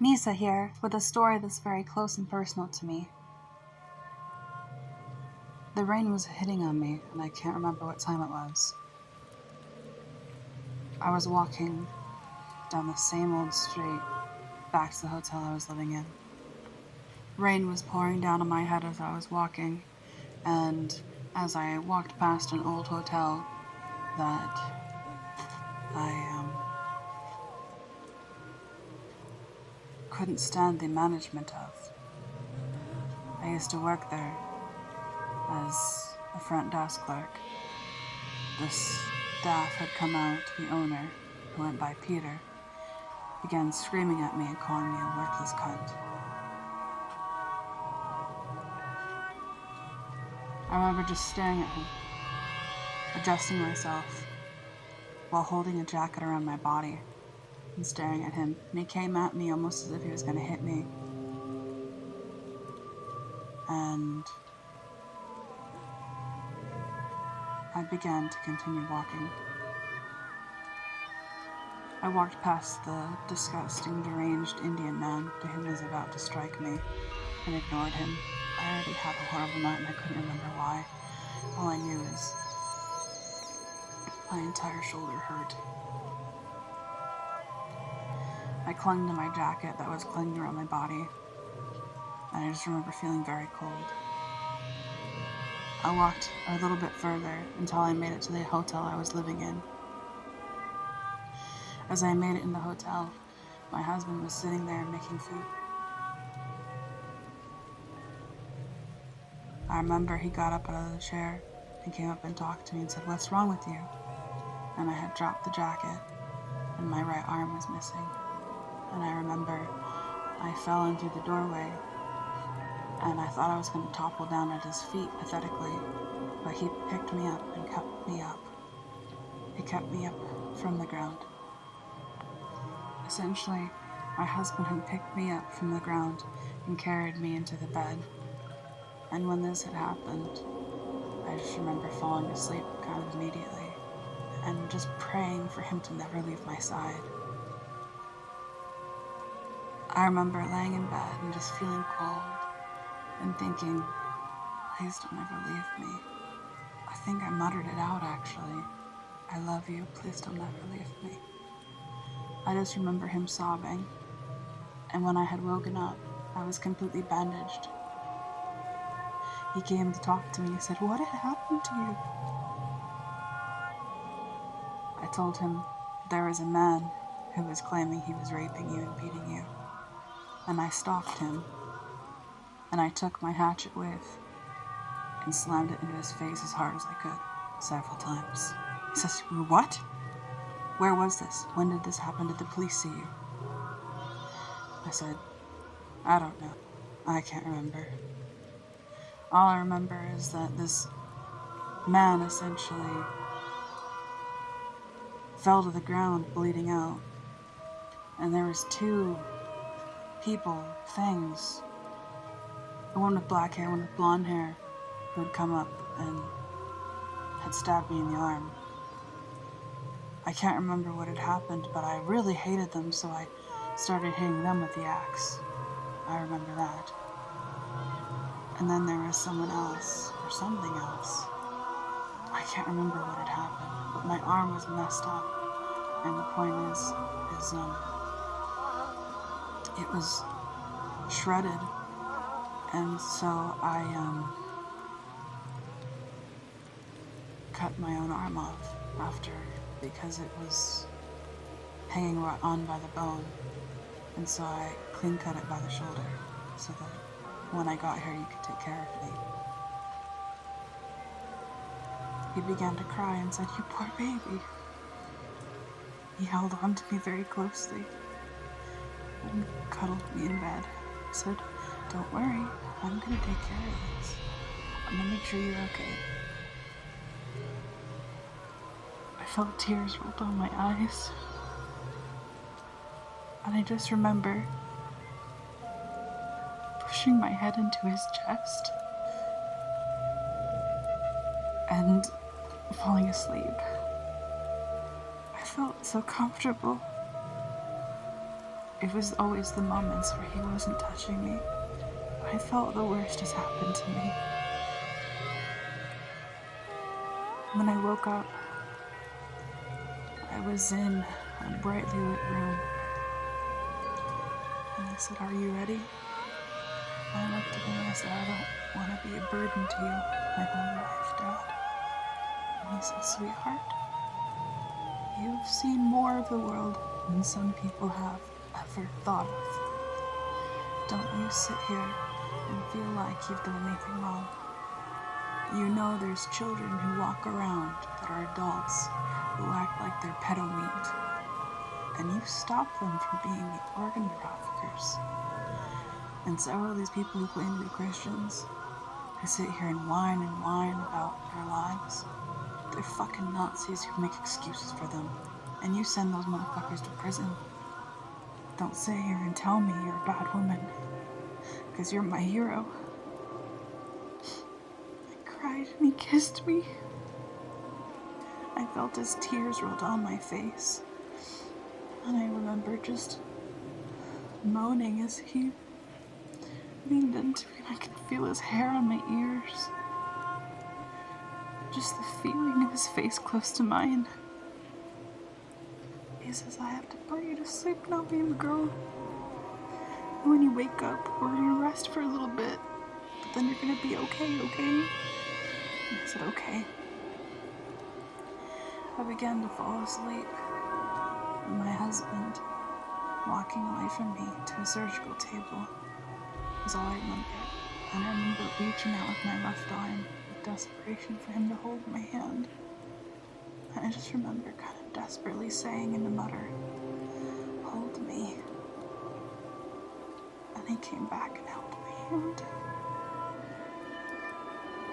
Misa here, with a story that's very close and personal to me. The rain was hitting on me, and I can't remember what time it was. I was walking down the same old street, back to the hotel I was living in. Rain was pouring down on my head as I was walking, and as I walked past an old hotel that I couldn't stand the management of. I used to work there as a front desk clerk. This staff had come out, the owner, who went by Peter, began screaming at me and calling me a worthless cunt. I remember just staring at him, adjusting myself while holding a jacket around my body and staring at him, and he came at me almost as if he was going to hit me. And I began to continue walking. I walked past the disgusting, deranged Indian man to whom was about to strike me and ignored him. I already had a horrible night and I couldn't remember why. All I knew is my entire shoulder hurt. I clung to my jacket that was clinging around my body, and I just remember feeling very cold. I walked a little bit further until I made it to the hotel I was living in. As I made it in the hotel, my husband was sitting there making food. I remember he got up out of the chair and came up and talked to me and said, "What's wrong with you?" And I had dropped the jacket and my right arm was missing. And I remember I fell in through the doorway and I thought I was going to topple down at his feet pathetically, but he picked me up and kept me up. He kept me up from the ground. Essentially, my husband had picked me up from the ground and carried me into the bed. And when this had happened, I just remember falling asleep kind of immediately and just praying for him to never leave my side. I remember laying in bed and just feeling cold and thinking, "Please don't ever leave me." I think I muttered it out actually. "I love you, please don't ever leave me." I just remember him sobbing, and when I had woken up, I was completely bandaged. He came to talk to me. He said, "What had happened to you?" I told him there was a man who was claiming he was raping you and beating you. And I stopped him, and I took my hatchet with and slammed it into his face as hard as I could, several times. He says, "What? Where was this? When did this happen? Did the police see you?" I said, "I don't know. I can't remember. All I remember is that this man essentially fell to the ground bleeding out, and there was two people, things, the one with black hair, one with blonde hair, who had come up and had stabbed me in the arm. I can't remember what had happened, but I really hated them, so I started hitting them with the axe. I remember that. And then there was someone else, or something else. I can't remember what had happened, but my arm was messed up, and the point is it was shredded, and so I cut my own arm off after, because it was hanging on by the bone, and so I clean cut it by the shoulder so that when I got here you could take care of me. He began to cry and said, "You poor baby." He held on to me very closely and cuddled me in bed. He said, "Don't worry, I'm gonna take care of this. I'm gonna make sure you're okay." I felt tears roll down my eyes, and I just remember pushing my head into his chest and falling asleep. I felt so comfortable. It was always the moments where he wasn't touching me. I felt the worst has happened to me. When I woke up, I was in a brightly lit room. And he said, "Are you ready?" And I looked at him and I said, "I don't want to be a burden to you my whole life, Dad." And he said, "Sweetheart, you've seen more of the world than some people have ever thought of. Don't you sit here and feel like you've done anything wrong. You know there's children who walk around that are adults who act like they're pedo meat, and you stop them from being organ traffickers. And several of these people who claim to be Christians, who sit here and whine about their lives, they're fucking Nazis who make excuses for them, and you send those motherfuckers to prison. Don't sit here and tell me you're a bad woman, because you're my hero." I cried and he kissed me. I felt his tears roll down my face, and I remember just moaning as he leaned into me, and I could feel his hair on my ears. Just the feeling of his face close to mine. He says, "I have to put you to sleep now, baby girl. When you wake up, we're gonna rest for a little bit, but then you're gonna be okay, okay?" And I said, "Okay." I began to fall asleep, and my husband walking away from me to a surgical table was all I remember. And I remember reaching out with my left arm with desperation for him to hold my hand. And I just remember kind of desperately saying in a mutter, "Hold me." And he came back and held my hand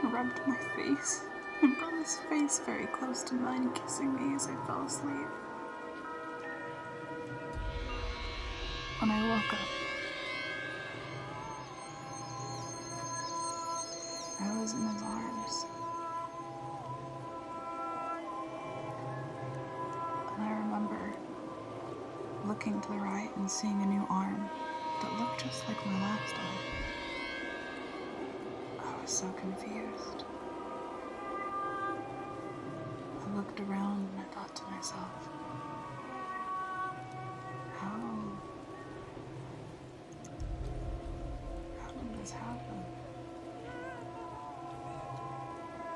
and rubbed my face and brought his face very close to mine, kissing me as I fell asleep. When I woke up, I was in his arms. And I remember looking to the right and seeing a new arm that looked just like my last arm. I was so confused. I looked around and I thought to myself, how did this happen?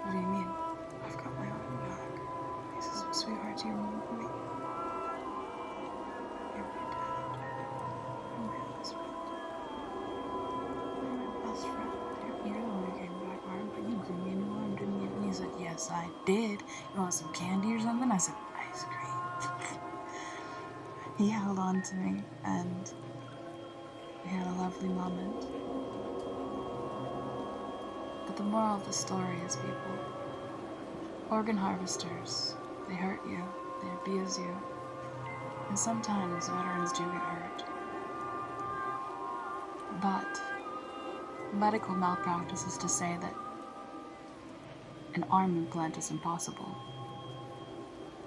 "What do you mean? I've got my arm back." He says, "Sweetheart, do you remember me? You're my dad. You're my husband. You're my best friend. You're the one who came back, arm, but you gave me a new arm, didn't you?" And he said, "Yes, I did. You want some candy or something?" I said, "Ice cream." He held on to me, and we had a lovely moment. But the moral of the story is, people, organ harvesters, they hurt you, they abuse you, and sometimes veterans do get hurt. But medical malpractice is to say that an arm implant is impossible.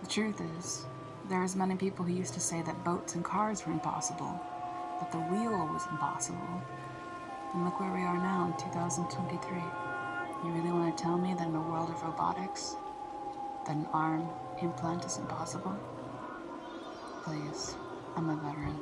The truth is, there is many people who used to say that boats and cars were impossible, that the wheel was impossible. And look where we are now in 2023. You really want to tell me that in a world of robotics, that an arm implant is impossible? Please, I'm a veteran.